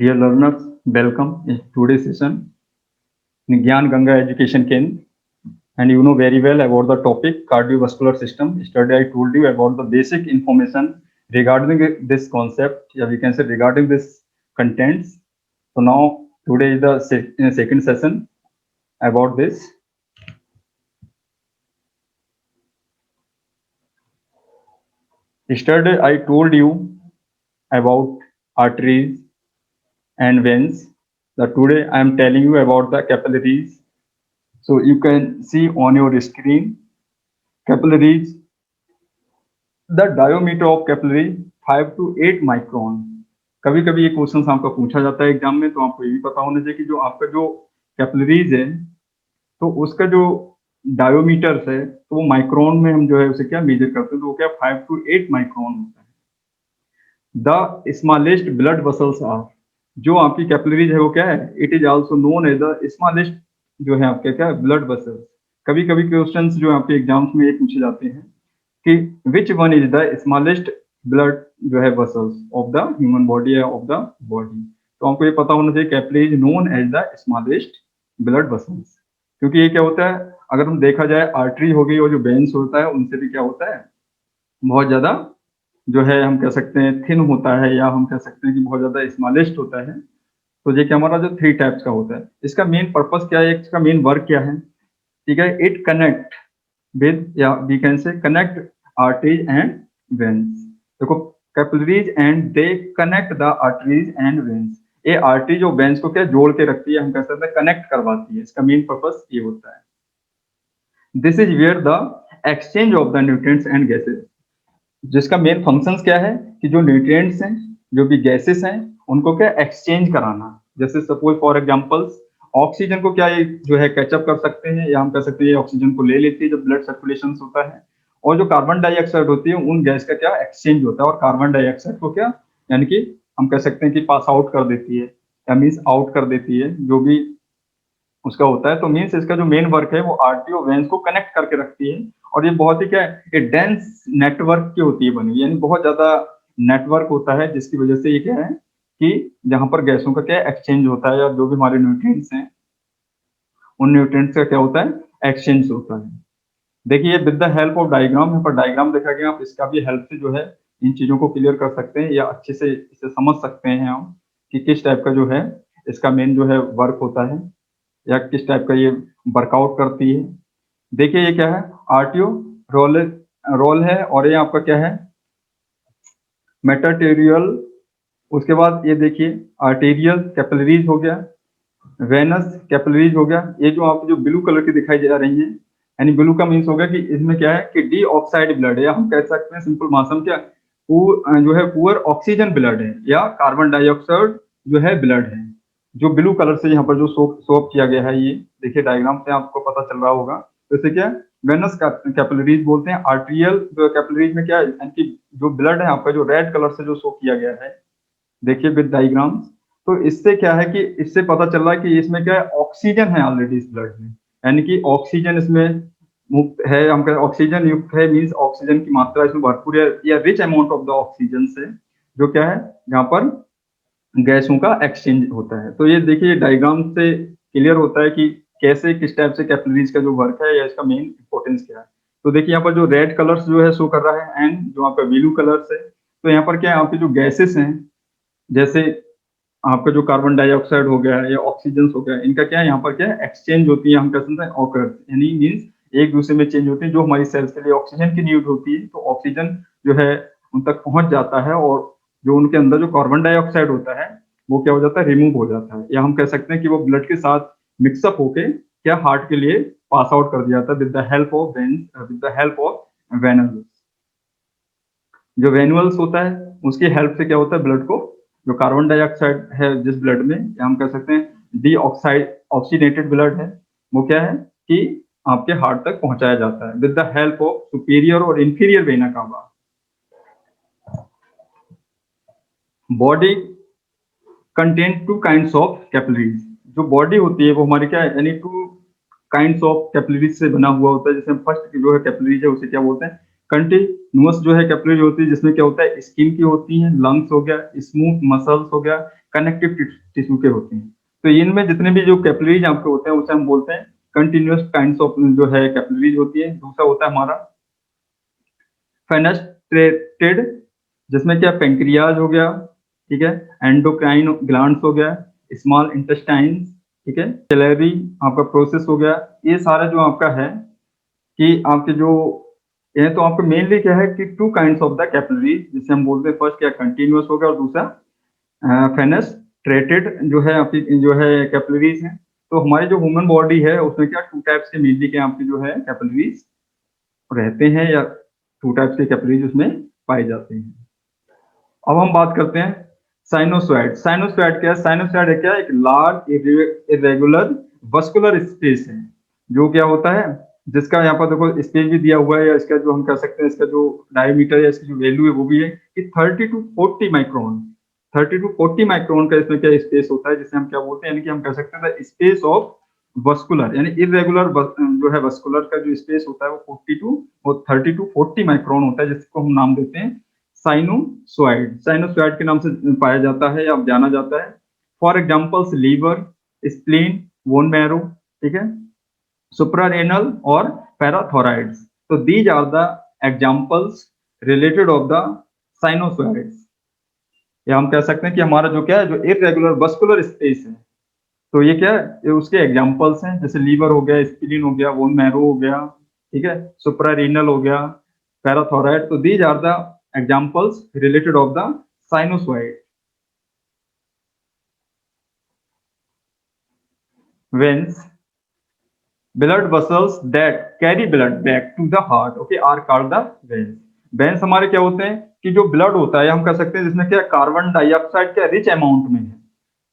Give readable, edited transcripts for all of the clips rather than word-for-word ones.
Dear learners, welcome in today's session in Gyan Ganga Education Kendra. And you know very well about the topic cardiovascular system. Yesterday I told you about the basic information regarding this concept, yeah, we can say regarding this contents. So now today is the second session about this. Yesterday I told you about arteries and veins. So today I am telling you about the capillaries. So you can see on your screen capillaries. The diameter of capillary 5 to 8 micron. कभी कभी ये question आपका पूछा जाता है exam में, तो आपको ये भी पता होना चाहिए कि जो आपका जो कैपिलरीज है तो उसका जो डायोमीटर है तो वो माइक्रोन में हम जो है उसे क्या मेजर करते हैं, तो वो क्या 5 to 8 माइक्रोन होता है। The smallest blood vessels are, जो आपकी कैपिलरीज है वो क्या है, it is also known as the smallest जो है आपके क्या ब्लड वेसल्स। कभी कभी क्वेश्चंस जो आपके एग्जाम्स में ये पूछे जाते हैं कि which one is the smallest blood जो है vessels of the human body या ऑफ द बॉडी। तो हमको ये पता होना चाहिए capillary is known as the smallest blood vessels, क्योंकि ये क्या होता है, अगर हम देखा जाए आर्टरी हो गई और जो वेन्स होता है उनसे भी क्या होता है, बहुत ज्यादा जो है हम कह सकते हैं थिन होता है, या हम कह सकते हैं कि बहुत ज्यादा स्मॉलेस्ट होता है। तो ये क्या हमारा जो 3 टाइप्स का होता है, इसका मेन पर्पस क्या है, इसका मेन वर्क क्या है, ठीक है, इट कनेक्ट विद या we can say connect arteries and veins। देखो capillaries and they connect the arteries and veins, ये आर्टरीज और वेन्स को क्या जोड़ के रखती है, हम कह सकते हैं कनेक्ट करवाती है। इसका मेन पर्पस ये होता है। This is where the exchange of the nutrients and gases, जिसका मेन फंक्शंस क्या है कि जो न्यूट्रिएंट्स हैं जो भी गैसेस हैं उनको क्या एक्सचेंज कराना। जैसे सपोज फॉर एग्जांपल्स ऑक्सीजन को क्या ये जो है कैचअप कर सकते हैं, या हम कह सकते हैं ये ऑक्सीजन को ले लेती है जब ब्लड सर्कुलेशन होता है, और जो कार्बन डाइऑक्साइड होती है उन गैस का क्या एक्सचेंज होता है, और कार्बन डाइऑक्साइड को क्या यानी कि हम कह सकते हैं कि पास आउट कर देती है या मीन्स आउट कर देती है जो भी उसका होता है। तो मीन्स इसका जो मेन वर्क है वो आर्टरी और वेन्स को कनेक्ट करके रखती है, और ये बहुत ही क्या है, ये डेंस नेटवर्क की होती है बनी, यानी बहुत ज्यादा नेटवर्क होता है, जिसकी वजह से ये क्या है कि जहां पर गैसों का क्या एक्सचेंज होता है, और जो भी हमारे न्यूट्रिएंट्स हैं उन न्यूट्रिएंट्स का क्या होता है एक्सचेंज होता है। देखिए with the help of diagram, यहाँ पर डायग्राम देखा गया, आप इसका भी हेल्प से जो है इन चीजों को क्लियर कर सकते हैं या अच्छे से इसे समझ सकते हैं हम कि किस टाइप का जो है इसका मेन जो है वर्क होता है, या किस टाइप का ये वर्कआउट करती है। देखिए ये क्या है, आर्टियो रोल रोल है, और ये आपका क्या है मेटाटेरियल। उसके बाद ये देखिए आर्टेरियल कैपिलरीज हो गया, वेनस कैपिलरीज हो गया। ये जो आप जो ब्लू कलर की दिखाई जा रही है, यानी ब्लू का मीन्स हो गया कि इसमें क्या है कि डी ऑक्साइड ब्लड है, या हम कह सकते हैं सिंपल भाषा में क्या जो है पुअर ऑक्सीजन ब्लड है, या कार्बन डाइऑक्साइड जो है ब्लड है, जो ब्लू कलर से यहाँ पर जो सोप किया गया है। ये देखिए डायग्राम से आपको पता चल रहा होगा। जैसे क्या वेनस कैपिलरीज बोलते हैं। आर्टेरियल कैपिलरीज में क्या है, यानी कि जो ब्लड है आपका जो रेड कलर से जो शो किया गया है, देखिए विद डायग्राम्स। तो इससे क्या है कि इससे पता चल रहा है कि इसमें क्या है ऑक्सीजन है ऑलरेडी इस ब्लड में, यानी कि ऑक्सीजन इसमें मुक्त है, हम कह ऑक्सीजन युक्त है, मीन्स ऑक्सीजन की मात्रा इसमें भरपूर है, या rich amount of the oxygen से जो क्या है यहाँ पर गैसों का एक्सचेंज होता है। तो ये देखिए डायग्राम से क्लियर होता है कि कैसे किस टाइप से कैपिलरीज का जो वर्क है या इसका मेन इंपॉर्टेंस क्या है। तो देखिए यहाँ पर जो रेड कलर्स जो है शो कर रहा है, एंड जो आपका ब्लू कलर्स है, तो यहाँ पर क्या है आपके जो गैसेस हैं, जैसे आपका जो कार्बन डाइऑक्साइड हो गया या ऑक्सीजन हो गया, इनका क्या है यहाँ पर क्या है एक्सचेंज होती है, हम कह सकते हैं ऑकर, यानी मीन्स एक दूसरे में चेंज होती है। जो हमारी सेल्स के लिए ऑक्सीजन की नीड होती है, तो ऑक्सीजन जो है उन तक पहुंच जाता है, और जो उनके अंदर जो कार्बन डाइऑक्साइड होता है वो क्या हो जाता है रिमूव हो जाता है, या हम कह सकते हैं कि वो ब्लड के साथ मिक्सअप होके क्या हार्ट के लिए पास आउट कर दिया जाता है with the help of with the help of venules. जो वेनुअल्स होता है उसकी हेल्प से क्या होता है ब्लड को जो कार्बन डाइऑक्साइड है जिस ब्लड में, या हम कह सकते हैं डी ऑक्साइड ऑक्सीडेटेड ब्लड है, वो क्या है कि आपके हार्ट तक पहुंचाया जाता है with the help of superior और inferior vena cava. Body contain 2 kinds of capillaries, जो बॉडी होती है वो हमारी क्या है यानी 2 काइंड्स ऑफ कैपिलरीज से बना हुआ होता है। जैसे फर्स्ट जो है कैपिलरीज है उसे क्या बोलते हैं कंटिन्यूअस जो है कैपिलरीज होती है जिसमें क्या होता है स्किन की होती है, लंग्स हो गया, स्मूथ मसल्स हो गया, कनेक्टिव टिश्यू के होते हैं। तो इनमें जितने भी जो कैपिलरीज आपके होते हैं उसे हम बोलते हैं कंटिन्यूअस काइंड्स ऑफ जो है कैपिलरीज होती है। दूसरा होता है हमारा फेनेस्ट्रेटेड, जिसमें क्या पेंक्रियाज हो गया, ठीक है, एंडोक्राइन ग्लैंड्स हो गया, स्मॉल इंटेस्टाइन्स, ठीक है, सिलेरी आपका प्रोसेस हो गया। ये सारा जो आपका है कि आपके जो ये तो आपको मेनली क्या है कि two kinds of the capillaries, जिसे हम बोलते हैं फर्स्ट क्या कंटिन्यूअस हो गया और दूसरा फेनेस्ट्रेटेड जो है आपकी जो है कैपिलरीज है। तो हमारी जो ह्यूमन बॉडी है उसमें क्या टू टाइप्स के मेनली के आपकी जो है कैपिलरीज रहते हैं, या टू टाइप्स के कैपिलरीज उसमें पाए जाते हैं। अब हम बात करते हैं साइनोसॉइड। साइनोसॉइड क्या है? साइनोसॉइड है क्या? एक लार्ज इरेगुलर वस्कुलर स्पेस है, जो क्या होता है जिसका यहाँ पर देखो स्पेस भी दिया हुआ है, या इसका जो हम कह सकते हैं इसका जो डायमीटर या इसकी जो वैल्यू है वो भी है कि 30 टू 40 माइक्रोन। 30 टू 40 माइक्रोन का इसमें क्या स्पेस होता है, जिसे हम क्या बोलते हैं, यानी कि हम कह सकते हैं स्पेस ऑफ वस्कुलर, यानी इरेगुलर जो है वस्कुलर का जो स्पेस होता है वो 30 टू 40 माइक्रोन होता है, जिसको हम नाम देते हैं साइनोसॉइड। साइनोसॉइड के नाम से पाया जाता है या जाना जाता है। For examples liver, spleen, bone marrow, ठीक है, सुप्रारेनल और पैराथोराइड्स। तो these are the examples related of the sinusoids. या हम कह सकते हैं कि हमारा जो क्या है जो इरेगुलर वस्कुलर स्पेस है, तो ये क्या है, ये उसके एग्जाम्पल्स हैं, जैसे लीवर हो गया, स्प्लीन हो गया, बोन मैरो हो गया, ठीक है, सुप्रारेनल हो गया, पैराथोराइड। तो these are the examples related of the sinusoid. Veins, blood vessels that carry blood back to the heart, okay, are called the veins. Veins हमारे क्या होते हैं कि जो ब्लड होता है हम कह सकते हैं जिसमें क्या कार्बन डाइऑक्साइड क्या रिच अमाउंट में है,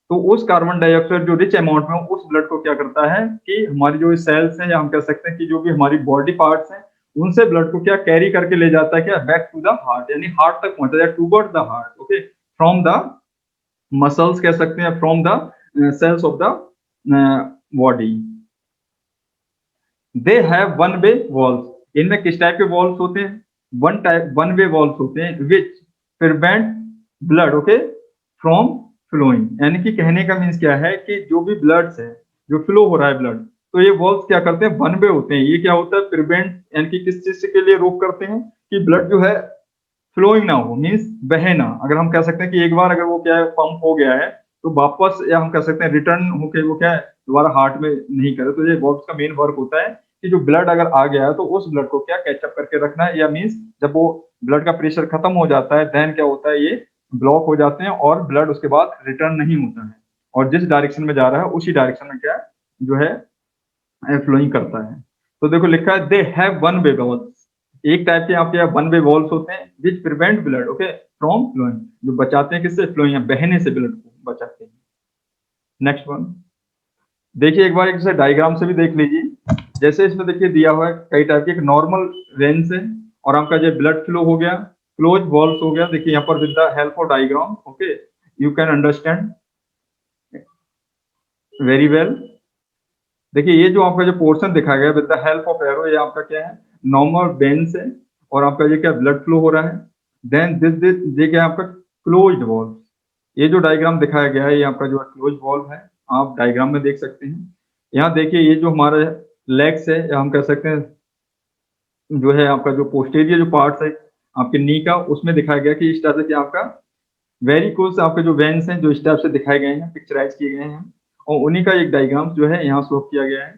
तो उस कार्बन डाइऑक्साइड जो रिच अमाउंट में उस ब्लड को क्या करता है कि हमारी जो सेल्स हैं, या हम कह सकते हैं कि जो भी हमारी बॉडी पार्ट्स हैं, उनसे ब्लड को क्या कैरी करके ले जाता है क्या बैक टू द हार्ट, यानी हार्ट तक पहुंचा जाए, toward the heart, okay, from the muscles कह सकते हैं, from the cells of the body. They have one way walls. इनमें किस टाइप के वॉल्स होते हैं? वन वे वॉल्स होते हैं which prevent blood, okay, from flowing. यानी कि कहने का मीन्स क्या है कि जो भी ब्लड है जो फ्लो हो रहा है ब्लड, तो ये वॉल्स क्या करते हैं, वन वे होते हैं। ये क्या होता है, प्रिवेंट, यानी कि किस चीज के लिए रोक करते हैं कि ब्लड जो है फ्लोइंग ना हो, मीन्स बहे ना। अगर हम कह सकते हैं कि एक बार अगर वो क्या है पंप हो गया है तो वापस, या हम कह सकते हैं रिटर्न होके वो क्या है दोबारा हार्ट में नहीं करे। तो ये वॉल्स का मेन वर्क होता है कि जो ब्लड अगर आ गया है तो उस ब्लड को क्या कैचअप करके रखना है, या मीन्स जब वो ब्लड का प्रेशर खत्म हो जाता है देन क्या होता है, ये ब्लॉक हो जाते हैं और ब्लड उसके बाद रिटर्न नहीं होता है, और जिस डायरेक्शन में जा रहा है उसी डायरेक्शन में क्या जो है फ्लोइंग करता है। तो देखो लिखा है they have one way walls. एक टाइप के आपके यहाँ वन वे वॉल्स होते हैं which prevent blood, okay, from flowing, जो बचाते हैं किससे, फ्लोइंग, बहने से ब्लड को बचाते हैं। नेक्स्ट वन देखिए, एक बार एक डायग्राम से भी देख लीजिए। जैसे इसमें देखिए दिया हुआ है कई टाइप के, एक नॉर्मल वेन्स है और आपका जो ब्लड फ्लो हो गया, क्लोज वॉल्स हो गया। देखिए यहाँ पर with the help of diagram, okay, you can understand very well. देखिए ये जो आपका जो पोर्शन दिखाया गया with the help of arrow, ये आपका क्या है, नॉर्मल वेन्स है और आपका ये क्या ब्लड फ्लो हो रहा है। देन दिस ये क्या है आपका क्लोज्ड वॉल्व। ये जो डायग्राम दिखाया गया है ये आपका जो क्लोज वॉल्व है, आप डायग्राम में देख सकते हैं। यहाँ देखिए ये जो हमारे लेग्स है, या हम कह सकते हैं जो है आपका जो पोस्टेरियर जो पार्ट्स है आपके नी का, उसमें दिखाया गया कि इस तरह से कि आपका वेरिकोस आपके जो वेन्स हैं जो इस टाइप से दिखाए गए हैं, पिक्चराइज किए गए हैं, और उन्हीं का एक डायग्राम जो है यहाँ शो किया गया है।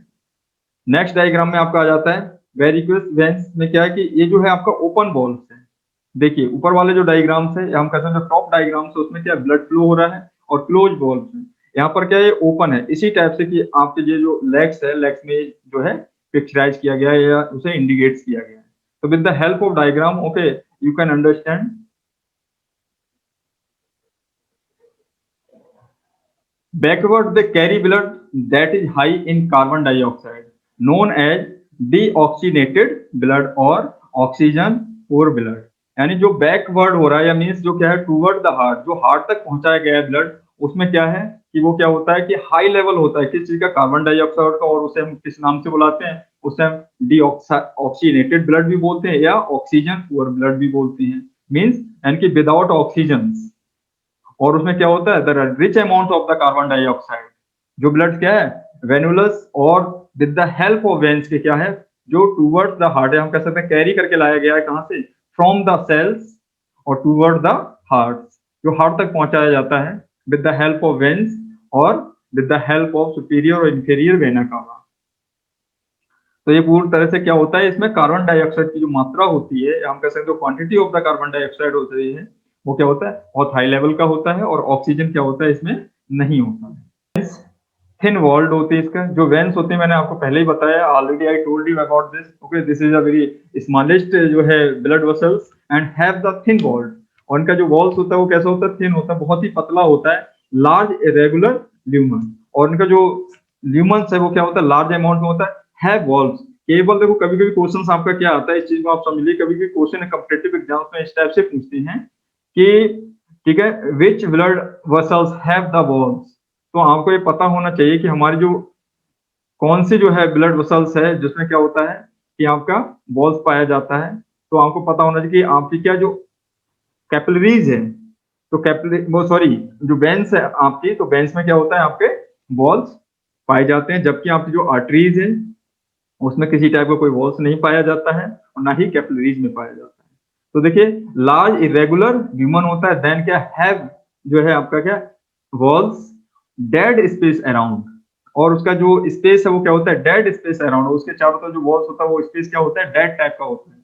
नेक्स्ट डायग्राम में आपका आ जाता है वेरिकोस वेन्स में क्या है कि ये जो है आपका ओपन वॉल्स है। देखिए ऊपर वाले जो डायग्राम्स है, हम कहते हैं जो टॉप डायग्राम्स है उसमें क्या ब्लड फ्लो हो रहा है और क्लोज वॉल्स है। यहाँ पर क्या है ओपन है, इसी टाइप से कि आपके ये जो लेग्स है, लेग्स में जो है पिक्चराइज किया गया है या उसे इंडिकेट किया गया है। तो with the help of diagram, okay, you can understand. Backward, they carry blood that is high in carbon dioxide, known as deoxygenated blood or oxygen poor blood। यानी जो बैकवर्ड हो रहा है या मीन्स जो क्या है टूवर्ड द हार्ट, जो हार्ट तक पहुंचाया गया है ब्लड, उसमें क्या है कि वो क्या होता है कि हाई लेवल होता है किस चीज का, कार्बन डाइऑक्साइड का, और उसे हम किस नाम से बुलाते हैं, उसे हम डीऑक्सीजनेटेड ब्लड भी बोलते हैं या ऑक्सीजन पुअर ब्लड भी बोलते हैं, मीन्स यानी कि विदाउट ऑक्सीजन। और उसमें क्या होता है, the rich amount of the carbon dioxide, जो ब्लड क्या है वेनुलस और with the help of veins के क्या है जो टूवर्ड्स द हार्ट है, हम कह सकते हैं कैरी करके लाया गया है कहां से, फ्रॉम द सेल्स और टूवर्ड द हार्ट, जो हार्ट तक पहुंचाया जाता है with the help of veins और with the help of superior और इंफीरियर वेना कावा। तो ये पूरी तरह से क्या होता है, इसमें कार्बन डाइऑक्साइड की जो मात्रा होती है, हम कह सकते हैं quantity of the carbon dioxide होती है, वो क्या होता है बहुत हाई लेवल का होता है, और ऑक्सीजन क्या होता है इसमें नहीं होता है। थिन वॉल्ड होती है इसका, जो वेन्स होते हैं मैंने आपको पहले ही बताया, already I told you about this, okay, this is a very smallest जो है blood vessels and have the thin walled, और उनका जो वॉल्स होता है वो कैसा होता है, थिन होता है, बहुत ही पतला होता है, लार्ज इरेगुलर ल्यूमन, और उनका जो ल्यूमन्स है वो क्या होता है लार्ज अमाउंट में होता है वॉल्स। केवल देखो कभी कभी क्वेश्चन आपका क्या आता है, इस चीज को आप समझ लीजिए, कभी कभी क्वेश्चन कॉम्पिटिटिव एग्जाम्स में इस टाइप से पूछते हैं कि ठीक है which blood vessels have the walls, तो आपको ये पता होना चाहिए कि हमारी जो कौन सी जो है ब्लड वेसल्स है जिसमें क्या होता है कि आपका वॉल्स पाया जाता है, तो आपको पता होना चाहिए कि आपकी क्या जो कैपिलरीज है, तो कैपिलरी वो सॉरी जो वेन्स है आपकी, तो वेन्स में क्या होता है आपके वॉल्स पाए जाते हैं, जबकि आपकी जो आर्टरीज है उसमें किसी टाइप का कोई वॉल्स नहीं पाया जाता है और ना ही कैपिलरीज में पाया जाता है। तो देखिए लार्ज इरेगुलर ह्यूमन होता है, देन क्या हैव जो है आपका क्या वॉल्स डेड स्पेस अराउंड, और उसका जो स्पेस है वो क्या होता है डेड स्पेस अराउंड, उसके चारों तरफ जो वॉल्स होता है वो स्पेस क्या होता है डेड टाइप का होता है।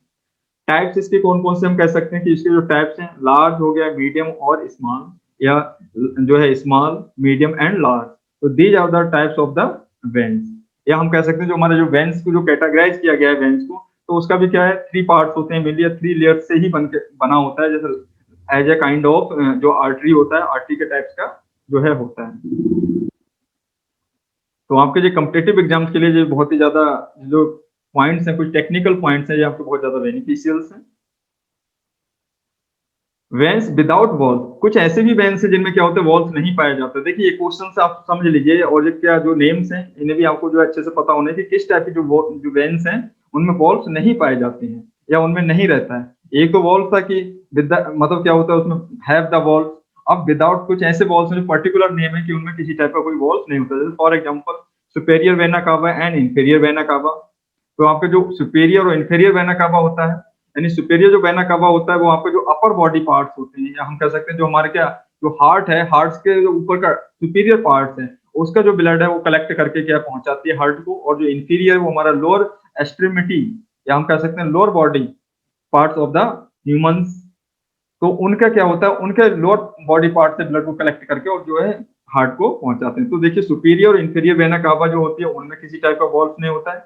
टाइप्स इसके कौन कौन से हम कह सकते हैं कि इसके जो टाइप्स हैं, लार्ज हो गया, मीडियम और स्मॉल, या जो है स्मॉल मीडियम एंड लार्ज, तो these are the types of the veins, या हम कह सकते हैं जो हमारा जो वेन्स को जो कैटेगराइज किया गया है वेन्स को, तो उसका भी क्या है थ्री पार्ट्स होते हैं मेनली, या थ्री लेयर से ही बना होता है, जैसे एज ए काइंड ऑफ जो आर्टरी होता है, आर्टरी के टाइप्स का जो है होता है। तो आपके जो कम्पिटेटिव एग्जाम्स के लिए जो बहुत ही ज्यादा जो पॉइंट्स हैं, कुछ टेक्निकल पॉइंट्स हैं, ये आपको बहुत ज्यादा बेनिफिशियल्स हैं। वेन्स विदाउट वॉल्स, कुछ ऐसे भी वेन्स हैं जिनमें क्या होता है वॉल्स नहीं पाया जाता। देखिए ये क्वेश्चन से आप समझ लीजिए, और ये क्या जो नेम्स हैं इन्हें भी आपको जो अच्छे से पता होना है कि किस टाइप की जो वेन्स हैं उनमें वॉल्स नहीं पाए जाते हैं या उनमें नहीं रहता है। एक तो वॉल्स था कि मतलब क्या होता है उसमें हैव द वॉल्स, अब विदाउट कुछ ऐसे वॉल्स हैं जो पर्टिकुलर नेम है कि उनमें किसी टाइप का कोई वॉल्स नहीं होता, जैसे for example superior vena cava and inferior vena cava. तो आपका जो सुपेरियर और इंफीरियर वेना कावा होता है, यानी सुपेरियर जो वेना कावा होता है वो आपके जो अपर बॉडी पार्ट्स होते हैं, या हम कह सकते हैं जो हमारे क्या जो हार्ट है, हार्ट के जो ऊपर का सुपीरियर पार्ट्स है उसका जो ब्लड है वो कलेक्ट करके क्या पहुंचाती है हार्ट को, और जो इंफीरियर वो हमारा लोअर एक्सट्रीमिटी, या हम कह सकते हैं lower body parts of the humans, तो उनका क्या होता है उनके लोअर बॉडी पार्ट से ब्लड को कलेक्ट करके और जो है हार्ट को पहुंचाते हैं। तो देखिए सुपीरियर और इंफीरियर वेना कावा जो होती है उनमें किसी टाइप का वॉल्व नहीं होता है।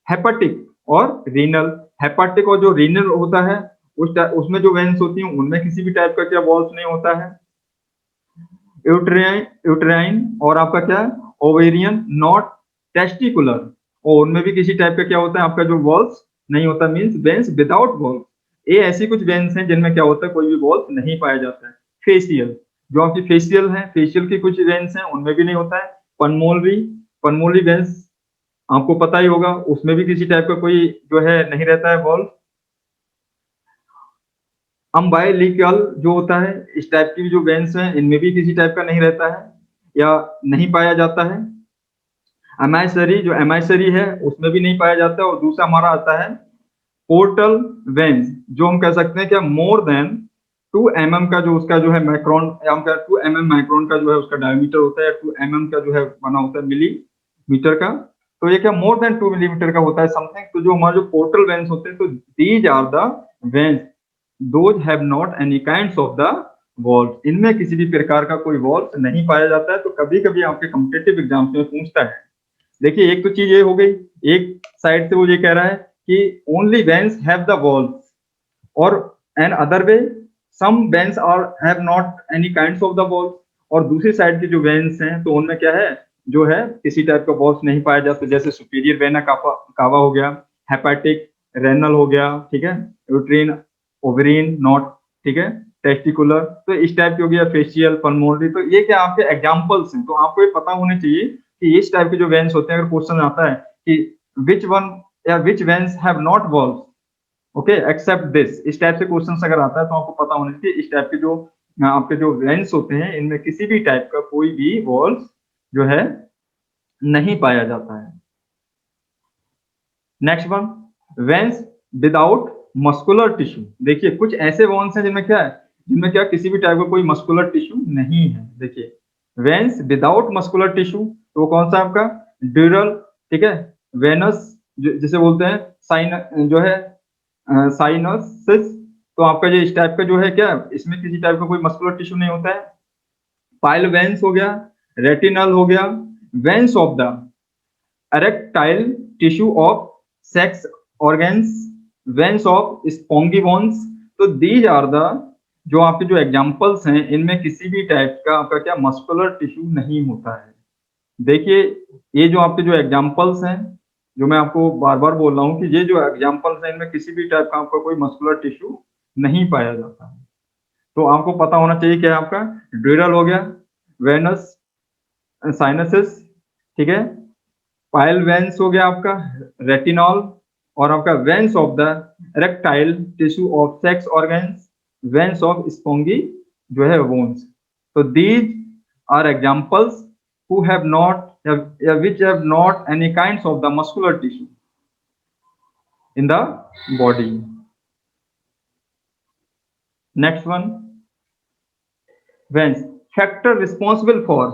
हेपेटिक और रीनल, हेपेटिक और जो रीनल होता है उसमें जो वेन्स होती हैं उनमें किसी भी टाइप का क्या वॉल्व नहीं होता है। यूट्राइन और आपका क्या है ओवेरियन, नॉट टेस्टिकुलर, और उनमें भी किसी टाइप का क्या होता है आपका जो वॉल्व नहीं होता, मीन्स वेन्स विदाउट वॉल्व। ये ऐसी कुछ वेन्स हैं जिनमें क्या होता है कोई भी वॉल्व नहीं पाया जाता है। फेशियल, जो आपकी फेशियल है, फेशियल की कुछ वेन्स हैं उनमें भी नहीं होता है। पल्मोनरी, पल्मोनरी वेन्स आपको पता ही होगा, उसमें भी किसी टाइप का कोई जो है नहीं रहता है वॉल्व। अम्बाइलिकल जो होता है, इस टाइप की जो वेन्स हैं इनमें भी किसी टाइप का नहीं रहता है या नहीं पाया जाता है। एमाइसरी, जो एमाइसरी है उसमें भी नहीं पाया जाता है। और दूसरा हमारा आता है पोर्टल वेन्स, जो हम कह सकते हैं क्या मोर देन 2 mm का जो उसका जो है माइक्रोन, या हम 2 mm माइक्रोन का जो है उसका डायमीटर होता है, 2 mm का जो है बना होता है मिलीमीटर का, तो ये क्या मोर देन 2 मिलीमीटर का होता है समथिंग। तो जो हमारे जो पोर्टल वेन्स होते हैं, तो these are the veins those have not any kinds of the valve, इनमें किसी भी प्रकार का कोई वॉल्व नहीं पाया जाता है। तो कभी कभी आपके कॉम्पिटिटिव एग्जाम्स में पूछता है। देखिए एक तो चीज ये हो गई, एक साइड से वो ये कह रहा है कि only veins have the valve, और an other way some veins are have not any kinds of the valve, और दूसरी साइड की जो वेन्स हैं तो उनमें क्या है जो है किसी टाइप का वॉल्व नहीं पाया जाता, जैसे सुपीरियर वेना कावा हो गया, हेपेटिक, रेनल हो गया, ठीक है, यूट्रीन, ओवरीन, नॉट, ठीक है, टेस्टिकुलर, तो इस टाइप की हो गया, फेशियल, पल्मोनरी। तो ये क्या आपके एग्जांपल्स हैं, तो आपको ये पता होने चाहिए कि इस टाइप के जो वेन्स होते हैं, अगर क्वेश्चन आता है कि विच वन या which veins have not valves, okay except this, इस टाइप से क्वेश्चन अगर आता है तो आपको पता होना चाहिए इस टाइप के जो आपके जो वेन्स होते हैं इनमें किसी भी टाइप का कोई भी वॉल्व जो है नहीं पाया जाता है। Next one, veins without muscular tissue. देखिए कुछ ऐसे वॉन्स हैं जिनमें क्या है, जिनमें क्या किसी भी टाइप का कोई मस्कुलर टिश्यू नहीं है। देखिए वेन्स विदाउट मस्कुलर टिश्यू, तो वो कौन सा आपका ड्यूरल, ठीक है, वेनस जिसे बोलते हैं साइन जो है साइनसिस, तो आपका ये इस टाइप का जो है क्या, इसमें किसी टाइप का कोई मस्कुलर टिश्यू नहीं होता है। पाइल वेन्स हो गया, रेटिनल हो गया, veins of the erectile tissue of sex organs, veins of spongy bones। तो these are the जो आपके जो एग्जांपल्स हैं इनमें किसी भी टाइप का आपका क्या मस्कुलर टिश्यू नहीं होता है। देखिए ये जो आपके जो एग्जांपल्स हैं, जो मैं आपको बार बार बोल रहा हूँ कि ये जो एग्जांपल्स हैं इनमें किसी भी टाइप का आपका कोई मस्कुलर टिश्यू नहीं पाया जाता है। तो आपको पता होना चाहिए क्या आपका ड्यूरल हो गया, वेनस साइनसिस, ठीक है, पाइल वेन्स हो गया आपका, रेटिनॉल, और आपका veins of the erectile tissue of sex organs, veins of spongy जो है बोन्स। तो these are examples who have not which have not any kinds of the muscular tissue in the body। Next one, veins, factor responsible for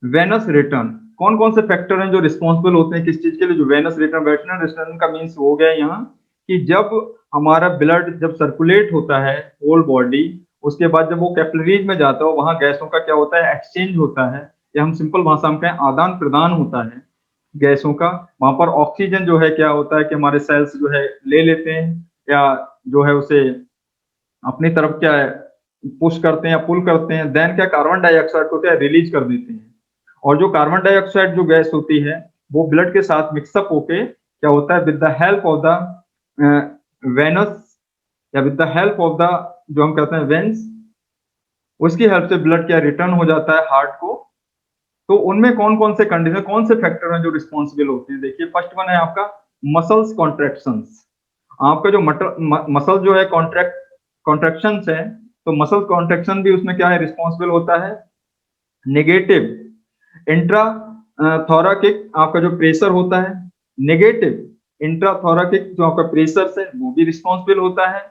venous return। कौन कौन से factor हैं जो responsible होते हैं किस चीज के लिए, जो वेनस रिटर्न, वेनस रिटर्न का मीन्स हो गया यहाँ कि जब हमारा ब्लड जब सर्कुलेट होता है होल बॉडी, उसके बाद जब वो कैपिलरीज में जाता है वहां गैसों का क्या होता है एक्सचेंज होता है, या हम सिंपल भाषा में कहें आदान प्रदान होता है गैसों का। वहां पर ऑक्सीजन जो है क्या होता है कि हमारे सेल्स जो है ले लेते हैं या जो है उसे अपनी तरफ क्या है पुश करते हैं या पुल करते हैं, देन क्या कार्बन डाइऑक्साइड को क्या रिलीज कर देते हैं। और जो कार्बन डाइऑक्साइड जो गैस होती है वो ब्लड के साथ मिक्सअप होके क्या होता है with the help of the venous या with the help of the जो हम कहते हैं वेन्स, उसकी हेल्प से ब्लड क्या रिटर्न हो जाता है हार्ट को। तो उनमें कौन कौन से कंडीशन, कौन से फैक्टर हैं जो रिस्पॉन्सिबल होते हैं। देखिए फर्स्ट वन है आपका मसल्स कॉन्ट्रैक्शंस। आपका जो मसल जो है कॉन्ट्रैक्शंस है, तो मसल कॉन्ट्रैक्शन भी उसमें क्या है रिस्पॉन्सिबल होता है। नेगेटिव इंट्रा थोराकिक आपका जो प्रेशर होता है, नेगेटिव इंट्रा थोराकिक जो आपका प्रेशर है वो भी रिस्पॉन्सिबल होता है।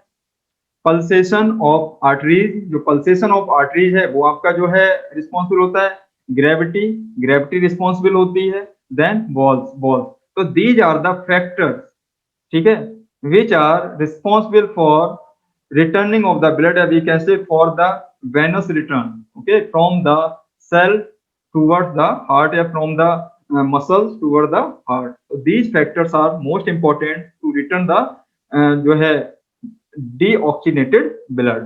पल्सेशन ऑफ आर्टरीज, जो पल्सेशन ऑफ आर्टरीज है वो आपका जो है रिस्पॉन्सिबल होता है। ग्रेविटी रिस्पॉन्सिबल होती है। देन वॉल्स, तो दीज आर द फैक्टर्स, ठीक है, which are responsible for returning of the blood, we can say for the venous return, okay, from the cell towards the heart या from the muscles toward the heart. तो these factors are most important to return the जो है deoxygenated blood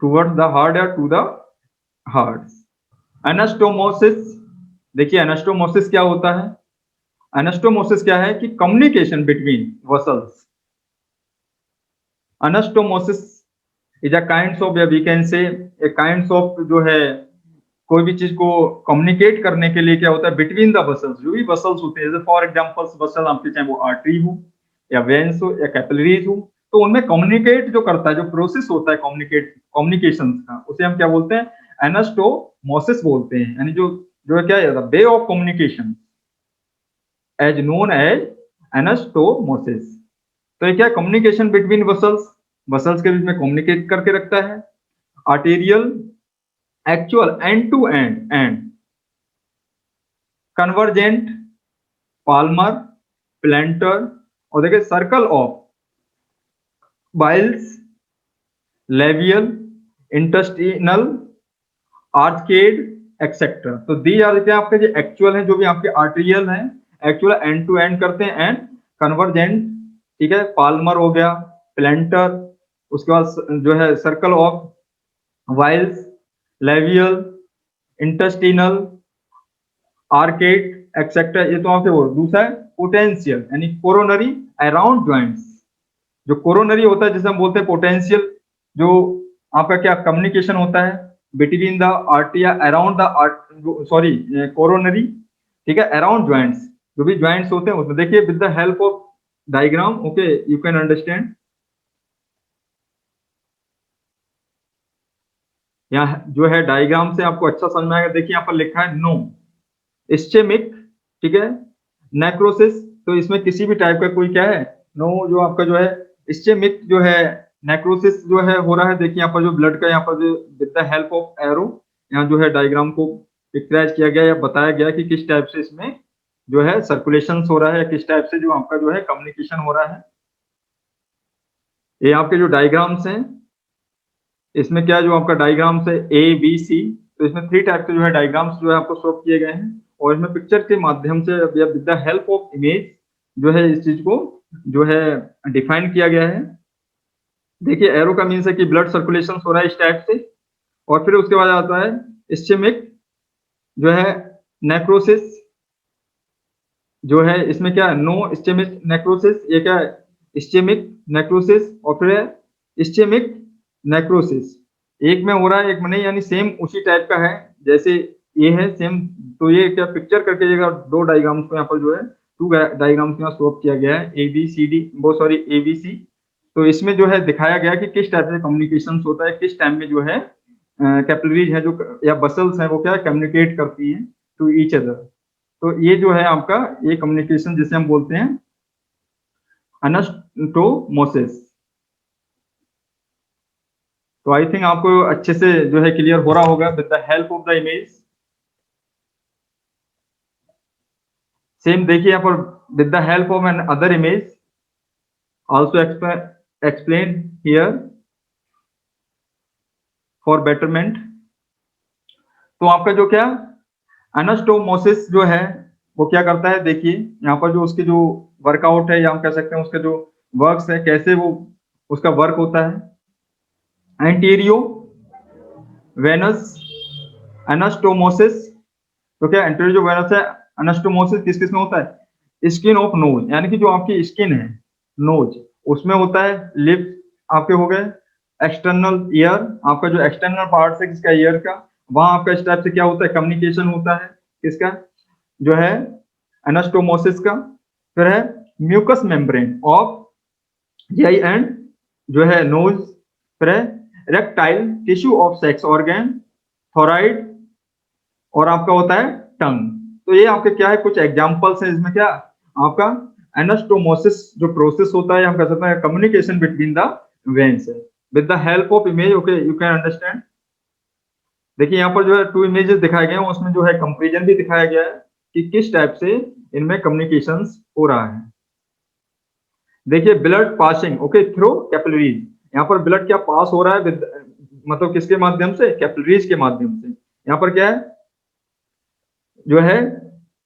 towards the heart or to the heart। Anastomosis, देखिए anastomosis क्या होता है। Anastomosis क्या है कि communication between vessels. Anastomosis is a kinds of, या we can say a kinds of जो है कोई भी चीज को कम्युनिकेट करने के लिए क्या होता है बिटवीन द वसल्स, जो भी वसल्स होते हैं, जैसे फॉर एग्जांपल्स वसल आपके चाहे वो आर्टरी हो या वेन्स हो या कैपिलरीज हो, तो उनमें कम्युनिकेट जो करता है, जो प्रोसेस होता है कम्युनिकेशन का, उसे हम क्या बोलते हैं एनास्टोमोसिस बोलते हैं। यानी जो क्या है way of communication as known as anastomosis. तो ये क्या कम्युनिकेशन बिटवीन वसल्स के बीच में कम्युनिकेट करके रखता है। Arterial actual end to end convergent, palmar, plantar, और देखिए सर्कल ऑफ बाइल्स, लेवियल, इंटेस्टिनल, आर्चकेड एक्सेट्रा। तो दी आर क्या आपके जो एक्चुअल है, जो भी आपके आर्टेरियल हैं, एक्चुअल एंड टू एंड करते हैं, एंड कन्वर्जेंट, ठीक है, पाल्मर हो गया, प्लेंटर, उसके बाद जो है सर्कल ऑफ वाइल्स, लेवियल, इंटेस्टिनल, आर्केड एक्सेट्रा। ये तो आपके वो दूसरा है पोटेंशियल, यानी कोरोनरी अराउंड जॉइंट्स। जो कोरोनरी होता है जिसे हम बोलते हैं पोटेंशियल, जो आपका क्या कम्युनिकेशन होता है between the arteria around the sorry coronary, ठीक है, अराउंड जॉइंट्स, जो भी जॉइंट्स होते हैं उसमें देखिए with the help of diagram, okay, you can understand. यहाँ जो है डायग्राम से आपको अच्छा समझ में आएगा। देखिए यहाँ पर लिखा है नो इस्चेमिक, ठीक है, नेक्रोसिस। तो इसमें किसी भी टाइप का कोई क्या है, नो जो आपका जो है इस्चेमिक जो है नेक्रोसिस जो है हो रहा है। देखिए यहाँ पर जो ब्लड का यहाँ पर जो with the help of arrow यहाँ जो है डायग्राम को पिक्चराइज किया गया या बताया गया कि किस टाइप से इसमें जो है सर्कुलेशन हो रहा है, किस टाइप से जो आपका जो है कम्युनिकेशन हो रहा है। ये आपके जो डायग्राम्स हैं, इसमें क्या जो आपका डायग्राम्स है ए बी सी, तो इसमें 3 टाइप के जो है डायग्राम्स जो है आपको शो किए गए हैं और इसमें पिक्चर के माध्यम से या with the help of image जो है इस चीज को जो है डिफाइन किया गया है। देखिए एरो का मीन्स है कि ब्लड सर्कुलेशन हो रहा है इस टाइप से, और फिर उसके बाद आता है इस्चेमिक जो है नेक्रोसिस जो है, इसमें क्या नो इस्चेमिक नेक्रोसिस, ये क्या है इस्चेमिक नेक्रोसिस, और फिर है इस्चेमिक नेक्रोसिस। एक में हो रहा है एक में नहीं, यानी सेम उसी टाइप का है जैसे ये है सेम। तो ये क्या पिक्चर करके जगह 2 डायग्राम्स को यहाँ पर जो है 2 डायग्राम्स यहाँ शो किया गया है ए बी सी डी, वो सॉरी ए बी सी। तो इसमें जो है दिखाया गया कि किस टाइप से कम्युनिकेशन होता है, किस टाइम में जो है कैपिलरीज है जो या बसल्स हैं वो क्या कम्युनिकेट करती हैं टू ईच अदर। तो ये जो है आपका ये कम्युनिकेशन जिसे हम बोलते हैं अनस्टोमोसिस। तो आई थिंक आपको अच्छे से जो है क्लियर हो रहा होगा with the help of the image. Same देखिए यहाँ पर with the help of an other image also explain here for betterment. तो आपका जो क्या अनस्टोमोसिस जो है वो क्या करता है, देखिए यहाँ पर जो उसके जो वर्कआउट है या हम कह सकते हैं उसके जो वर्क्स है, कैसे वो उसका वर्क होता है। एंटीरियो वेनस अनस्टोमोसिस, तो क्या एंटीरियो जो वेनस है अनस्टोमोसिस किस किस में होता है, स्किन ऑफ नोज, यानी कि जो आपकी स्किन है नोज उसमें होता है। लिप्स आपके हो गए, एक्सटर्नल ईयर, आपका जो एक्सटर्नल पार्ट है किसका ईयर का, वहां आपका इस टाइप से क्या होता है कम्युनिकेशन होता है किसका जो है एनास्टोमोसिस का। फिर है mucous membrane of GI and जो है नोज। फिर है erectile tissue of sex organ thyroid, और आपका होता है टंग। तो ये आपके क्या है कुछ एग्जांपल्स हैं इसमें क्या आपका एनास्टोमोसिस जो प्रोसेस होता है, हम कह सकते हैं कम्युनिकेशन बिटवीन द वेन्स है with the help of image. Okay you can understand. देखिए यहाँ पर जो है 2 इमेजेस दिखाए गए हैं, उसमें जो है कंपेरिजन भी दिखाया गया है कि किस टाइप से इनमें कम्युनिकेशंस हो रहा है। देखिए blood passing okay through capillaries, यहाँ पर ब्लड क्या पास हो रहा है विद मतलब किसके माध्यम से, कैपिलरीज के माध्यम से। यहाँ पर क्या है जो है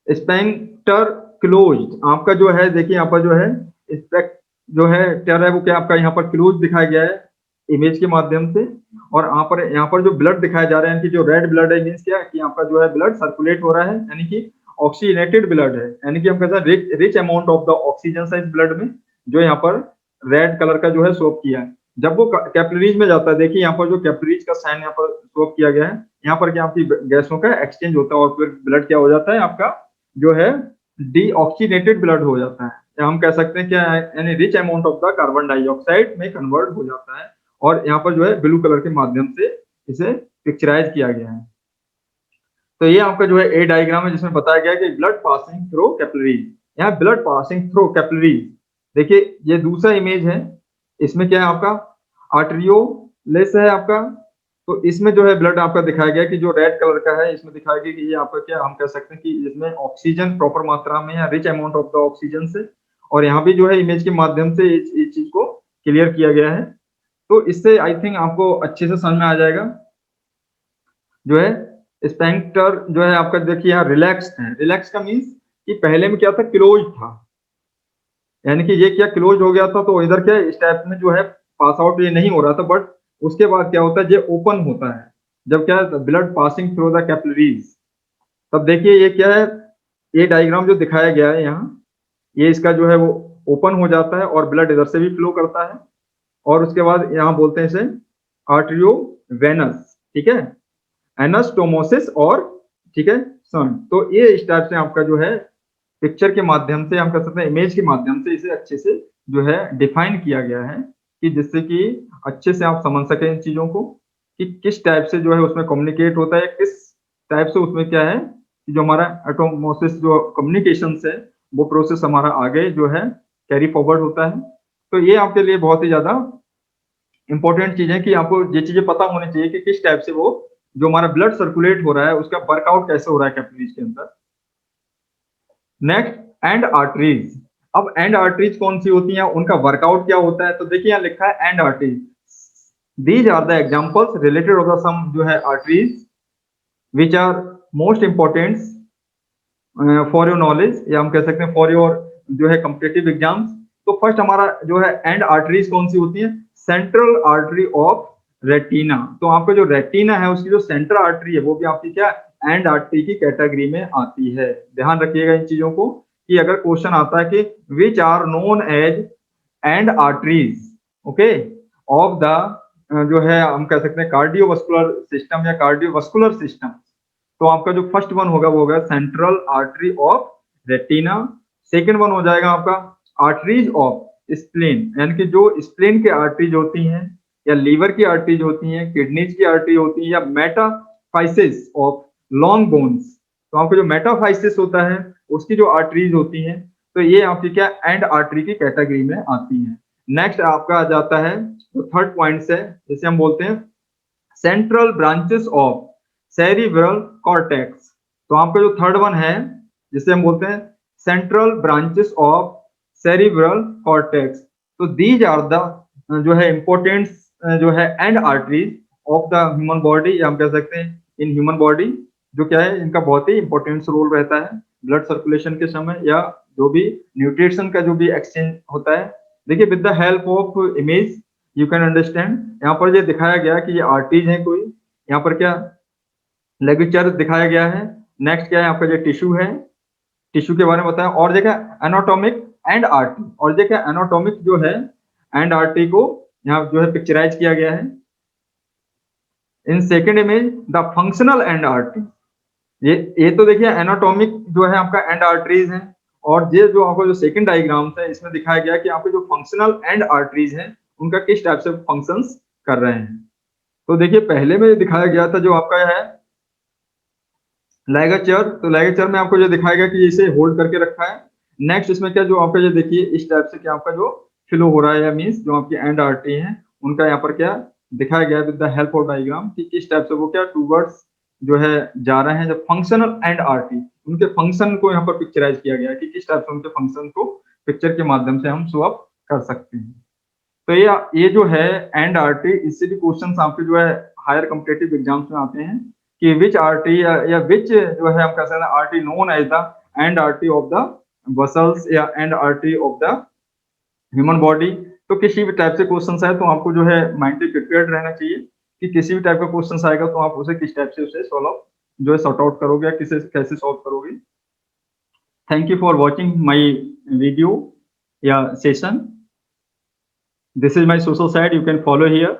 स्पेंक्टर क्लोज्ड, आपका जो है देखिए यहाँ पर जो है स्पेक्ट जो है टर है वो क्या आपका यहाँ पर क्लोज दिखाया गया है इमेज के माध्यम से। और यहाँ पर जो ब्लड दिखाया जा रहा है कि जो रेड ब्लड है मीन्स क्या है कि आपका जो है ब्लड सर्कुलेट हो रहा है, यानी कि ऑक्सीजनेटेड ब्लड है, यानी कि हम कहते हैं rich amount of the oxygen है इस ब्लड में, जो यहाँ पर रेड कलर का जो है शो किया है। जब वो कैपिलरीज में जाता है, देखिए यहाँ पर जो कैपिलरीज का साइन यहाँ पर शो किया गया है, यहाँ पर क्या आपकी गैसों का एक्सचेंज होता है और फिर ब्लड क्या हो जाता है आपका जो है डीऑक्सीनेटेड ब्लड हो जाता है, या हम कह सकते हैं क्या यानी rich amount of the carbon dioxide में कन्वर्ट हो जाता है। और यहाँ पर जो है ब्लू कलर के माध्यम से इसे पिक्चराइज किया गया है। तो ये आपका जो है ए डायग्राम है जिसमें बताया गया कि ब्लड पासिंग थ्रू कैपिलरीज, यहाँ ब्लड पासिंग थ्रू कैपिलरीज। देखिए ये दूसरा इमेज है, इसमें क्या है आपका आर्टेरियोलेस है आपका। तो इसमें जो है ब्लड आपका दिखाया गया कि जो रेड कलर का है इसमें दिखाया गया कि ये आपका क्या हम कह सकते हैं कि इसमें ऑक्सीजन प्रॉपर मात्रा में या rich amount of the oxygen से, और यहाँ भी जो है इमेज के माध्यम से इस चीज को क्लियर किया गया है। तो इससे आई थिंक आपको अच्छे से समझ में आ जाएगा जो है स्पेंक्टर जो है आपका देखिए यहाँ रिलैक्स है। रिलैक्स का मीन्स कि पहले में क्या था क्लोज था, यानी कि ये क्या क्लोज हो गया था, तो इधर क्या इस टाइप में जो है पास आउट ये नहीं हो रहा था, बट उसके बाद क्या होता है ये ओपन होता है जब क्या blood passing through the capillaries. तब देखिए ये क्या है, ये डायग्राम जो दिखाया गया है यहाँ, ये इसका जो है वो ओपन हो जाता है और ब्लड इधर से भी फ्लो करता है, और उसके बाद यहाँ बोलते हैं इसे आर्टेरियो वेनस, ठीक है, एनास्टोमोसिस और ठीक है सन। तो ये इस टाइप से आपका जो है पिक्चर के माध्यम से, हम कह सकते हैं इमेज के माध्यम से इसे अच्छे से जो है डिफाइन किया गया है, कि जिससे कि अच्छे से आप समझ सकें इन चीज़ों को, कि किस टाइप से जो है उसमें कम्युनिकेट होता है, किस टाइप से उसमें क्या है कि जो हमारा ऑटोमोसिस जो कम्युनिकेशंस है, वो प्रोसेस हमारा आगे जो है कैरी फॉरवर्ड होता है। तो ये आपके लिए बहुत ही ज़्यादा इंपॉर्टेंट चीज़ है कि आपको ये चीज़ें पता होनी चाहिए कि किस टाइप से वो जो हमारा ब्लड सर्कुलेट हो रहा है, उसका वर्कआउट कैसे हो रहा है कैपिलरीज के अंदर। Next, and arteries. अब एंड आर्टरीज कौन सी होती हैं, उनका वर्कआउट क्या होता है, तो देखिए यहाँ लिखा है end arteries, these are the examples related of the some जो है arteries which are most important for your knowledge, या हम कह सकते हैं फॉर योर जो है कॉम्पिटिटिव एग्जाम्स। तो फर्स्ट हमारा जो है एंड आर्टरीज कौन सी होती है, सेंट्रल आर्टरी ऑफ रेटिना। तो आपका जो रेटिना है उसकी जो सेंट्रल आर्टरी है वो भी आपकी क्या एंड आर्टरी की कैटेगरी में आती है। ध्यान रखिएगा इन चीजों को, कि अगर क्वेश्चन आता है कि which are known as and arteries, okay, of the जो है हम कह सकते हैं कार्डियोवास्कुलर सिस्टम या कार्डियोवास्कुलर सिस्टम, तो आपका जो फर्स्ट वन होगा वो होगा central artery of retina. Second one हो जाएगा आपका आर्टरीज ऑफ स्प्लेन, यानी कि जो स्प्लेन के आर्टरीज होती हैं, या लीवर की आर्टरीज होती हैं, किडनीज की आर्टरी होती है, या मेटाफाइसिस ऑफ लॉन्ग बोन्स। तो आपको जो मेटाफाइसिस होता है उसकी जो आर्टरीज होती हैं, तो ये आपकी क्या एंड आर्टरी की कैटेगरी में आती हैं। नेक्स्ट आपका आ जाता है जो थर्ड पॉइंट है, जिसे हम बोलते हैं central branches of cerebral cortex. तो आपका जो थर्ड वन है जिसे हम बोलते हैं central branches of cerebral cortex, तो दीज आर द जो है इंपॉर्टेंट जो है end arteries of the human body, या हम कह सकते हैं इन ह्यूमन बॉडी, जो क्या है इनका बहुत ही इंपॉर्टेंट रोल रहता है ब्लड सर्कुलेशन के समय, या जो भी न्यूट्रिशन का जो भी एक्सचेंज होता है। देखिए with the help of image you can understand, यहाँ पर ये दिखाया गया कि ये आर्टरीज है कोई, यहाँ पर क्या लेगुचर दिखाया गया है। नेक्स्ट क्या है आपका जो टिश्यू है, टिश्यू के बारे में बताया, और देखा एनाटॉमिक एंड आर्टरी, और देखा एनाटॉमिक जो है एंड आर्टरी को यहाँ जो है पिक्चराइज किया गया है। In second image the functional and artery, ये तो देखिए एनाटॉमिक जो है आपका एंड आर्टरीज है, और ये जो आपको जो सेकंड डायग्राम्स है इसमें दिखाया गया कि आपके जो फंक्शनल एंड आर्टरीज हैं उनका किस टाइप से फंक्शंस कर रहे हैं। तो देखिए पहले में दिखाया गया था जो आपका है लाइगाचर, तो लाइगाचर में आपको जो दिखाया गया कि इसे होल्ड करके रखा है। नेक्स्ट इसमें क्या जो आपका ये देखिए इस टाइप से क्या आपका जो फ्लो हो रहा है, या मीन्स जो आपकी एंड आर्टरी है उनका यहाँ पर क्या दिखाया गया with the help of diagram, कि किस टाइप से वो क्या टूवर्ड्स जो है जा रहे हैं। जब फंक्शनल एंड आर्टरी उनके फंक्शन को यहाँ पर पिक्चराइज किया गया कि किस टाइप से उनके फंक्शन को पिक्चर के माध्यम से हम शो अप कर सकते हैं। तो ये जो है एंड आर्टरी, इससे भी क्वेश्चन आपके जो है हायर कॉम्पिटिटिव एग्जाम्स में आते हैं कि विच आर्टरी या विच जो है हम कह सकते हैं artery known as the end artery of the muscles या end artery of the human body. तो किसी भी टाइप से क्वेश्चन आए तो आपको जो है माइंडली प्रिपेयर्ड रहना चाहिए कि किसी भी टाइप का क्वेश्चन आएगा तो आप उसे किस टाइप से उसे सॉल्व जो है सॉर्ट आउट करोगे या किसे कैसे सॉल्व करोगे। Thank you for watching my video या session. This is my social site, you can follow here.